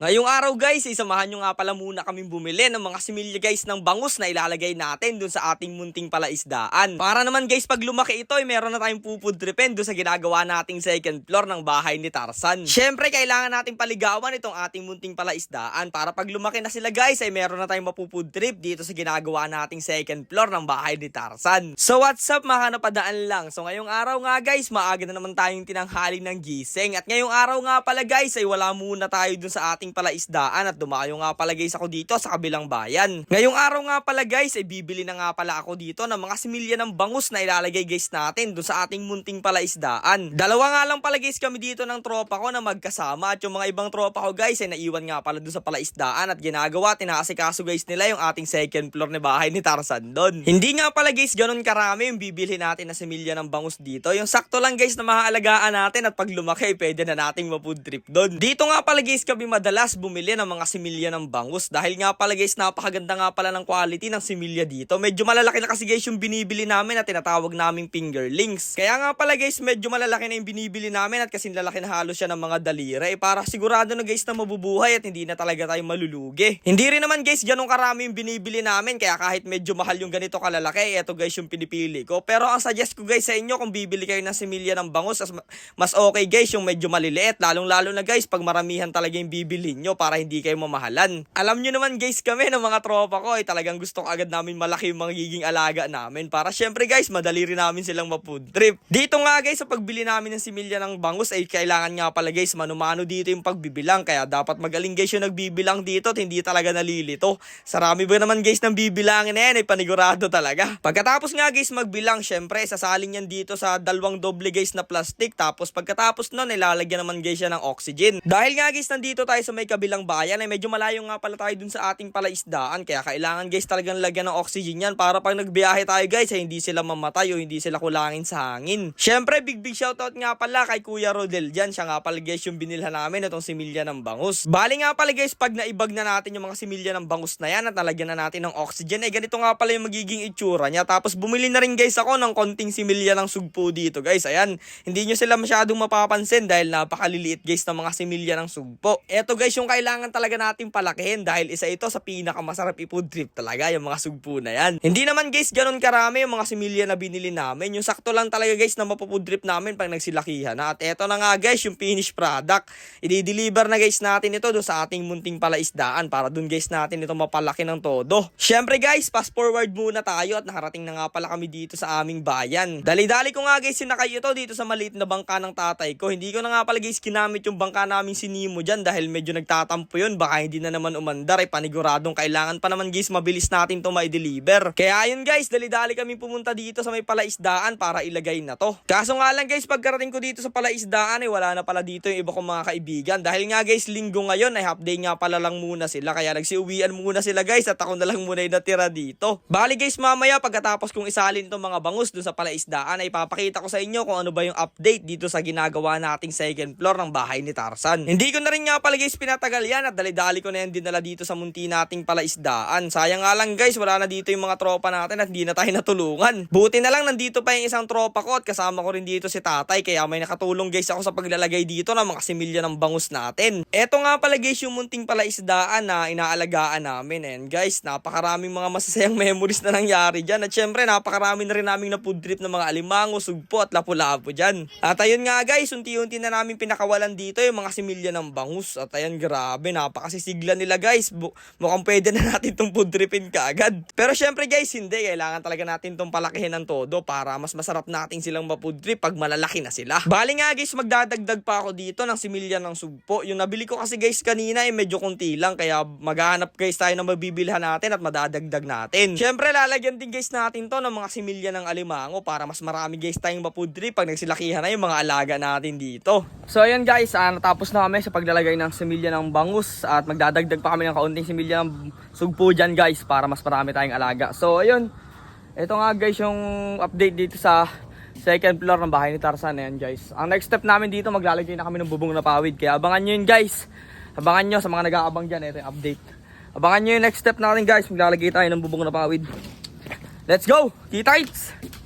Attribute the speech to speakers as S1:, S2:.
S1: Ngayong araw guys, isamahan nyo nga pala muna kaming bumili ng mga similya guys ng bangus na ilalagay natin dun sa ating munting palaisdaan. Para naman guys, pag lumaki ito ay meron na tayong pupudripen dun sa ginagawa nating second floor ng bahay ni Tarzan. Syempre, kailangan nating paligawan itong ating munting palaisdaan para pag lumaki na sila guys ay meron na tayong mapupudrip dito sa ginagawa nating second floor ng bahay ni Tarzan. So what's up mga napadaan lang? So ngayong araw nga guys, maaga na naman tayong tinanghali ng gising. At ngayong araw nga pala guys ay wala muna tayo dun sa ating palaisdaan at dumayo nga pala guys ako dito sa kabilang bayan. Ngayong araw nga pala guys ay bibili na nga pala ako dito ng mga similya ng bangus na ilalagay guys natin dun sa ating munting palaisdaan. Dalawa nga lang pala guys kami dito ng tropa ko na magkasama at yung mga ibang tropa ko guys ay naiwan nga pala dun sa palaisdaan at ginagawa, tinaasikaso guys nila yung ating second floor na bahay ni Tarzan doon. Hindi nga pala guys ganun karami yung bibili natin na similya ng bangus dito. Yung sakto lang guys na maaalagaan natin at pag lumaki pwede na nating ma-food trip doon. Dito nga pala guys kami madalas bumili ng mga similya ng bangus dahil nga pala guys napakaganda nga pala ng quality ng similya dito. Medyo malalaki na kasi guys yung binibili namin na tinatawag naming fingerlings. Kaya nga pala guys medyo malalaki na yung binibili namin at kasing lalaki na halos siya ng mga daliri para sigurado na guys na mabubuhay at hindi na talaga tayo malulugi. Hindi rin naman guys ganun karami yung binibili namin kaya kahit medyo mahal yung ganito kalalaki, eto guys yung pinipili ko. Pero ang suggest ko guys sa inyo kung bibili kayo ng similya ng bangus, mas okay guys yung medyo maliliit, lalong lalo na guys pag maramihan talaga yung bibili nyo para hindi kayo mamahalan. Alam nyo naman guys kami ng mga tropa ko ay talagang gusto agad namin malaki yung magiging alaga namin para syempre guys madali rin namin silang ma-food trip. Dito nga guys sa pagbili namin ng similya ng bangus ay kailangan nga pala guys mano-mano dito yung pagbibilang kaya dapat magaling guys yung nagbibilang dito at hindi talaga nalilito. Sarami ba naman guys ng bibilangin na yan ay panigurado talaga. Pagkatapos nga guys magbilang syempre sasalin yan dito sa dalawang doble guys na plastic tapos pagkatapos nun ilalagyan naman guys yan ng oxygen. Dahil nga guys nandito tayo sa may kabilang bayan ay medyo malayo nga pala tayo dun sa ating palaisdaan kaya kailangan guys talagang lagyan ng oxygen yan para pag nagbiyahe tayo guys ay hindi sila mamatay o hindi sila kulangin sa hangin. Syempre big shoutout nga pala kay Kuya Rodel dyan, siya nga pala guys yung binilhan namin itong similya ng bangus. Bali nga pala guys pag naibag na natin yung mga similya ng bangus na yan at nalagyan na natin ng oxygen ay ganito nga pala yung magiging itsura niya. Tapos bumili na rin guys ako ng konting similya ng sugpo dito guys. Ayan, hindi nyo sila masyadong mapapansin dahil napakaliliit guys ng mga similya ng sugpo. Eto guys yung kailangan talaga natin palakihin dahil isa ito sa pinakamasarap i-food trip talaga yung mga sugpo na yan. Hindi naman guys ganun karami yung mga similya na binili namin. Yung sakto lang talaga guys na mapo-food trip namin pag nagsilakihan na. At eto na nga guys yung finished product. I-deliver na guys natin ito doon sa ating munting palaisdaan para doon guys natin ito mapalaki ng todo. Syempre guys fast forward muna tayo at nakarating na nga pala kami dito sa aming bayan. Dali-dali ko nga guys sinakay ito dito sa maliit na bangka ng tatay ko. Hindi ko na nga pala guys ginamit yung bangka namin sinimo dyan dahil medyo nagtatampo yun. Baka hindi na naman umandar paniguradong kailangan pa naman guys mabilis natin to ma-deliver. Kaya yun guys dali-dali kami pumunta dito sa may palaisdaan para ilagay na to. Kaso nga lang guys pagkarating ko dito sa palaisdaan ay wala na pala dito yung iba kong mga kaibigan dahil nga guys linggo ngayon ay half day nga pala lang muna sila kaya nagsiuwian muna sila guys at ako na lang muna yung natira dito. Bali guys mamaya pagkatapos kong isalin itong mga bangus dun sa palaisdaan ay papakita ko sa inyo kung ano ba yung update dito sa ginagawa nating second floor ng bahay ni Tarzan. Hindi ko na rin nga pala guys pinatagal yan at dali-dali ko na yan dinala dito sa munti nating palaisdaan. Sayang nga lang guys wala na dito yung mga tropa natin at hindi na tayo natulungan. Buti na lang nandito pa yung isang tropa ko at kasama ko rin dito si tatay kaya may nakatulong guys ako sa paglalagay dito ng mga similya ng bangus natin. Eto nga pala guys yung munting palaisdaan na inaalagaan namin and guys napakaraming mga masasayang memories na nangyari dyan at syempre napakarami na rin naming na food trip ng mga alimango, sugpo at lapu-lapu dyan. At ayun nga guys unti-unti na namin pinakawalan dito yung mga similya ng bangus at ayan grabe napakasisigla nila guys. Mukhang pwede na natin tong food tripin kaagad. Pero syempre guys hindi, kailangan talaga natin tong palakihin ng todo para mas masarap natin silang ma-food trip pag malalaki na sila. Bali nga guys magdadagdag pa ako dito ng similya ng sugpo. Yung nabili ko kasi guys kanina ay medyo konti lang kaya maghahanap guys tayo ng mabibilhan natin at madadagdag natin. Syempre lalagyan din guys natin to ng mga similya ng alimango para mas marami guys tayong ma-food trip pag nagsilakihan na yung mga alaga natin dito. So ayun guys, natapos na kami sa paglalagay ng similya ng bangus at magdadagdag pa kami ng kaunting similya ng sugpo dyan guys para mas marami tayong alaga. So ayun, ito nga guys yung update dito sa second floor ng bahay ni Tarzan. Ayan guys, ang next step namin dito maglalagay na kami ng bubong na pawid kaya abangan nyo yun guys. Abangan nyo sa mga nag-aabang dyan, ito yung update. Abangan nyo yung next step natin guys, maglalagay tayo ng bubong na pawid. Let's go! Kita-kits!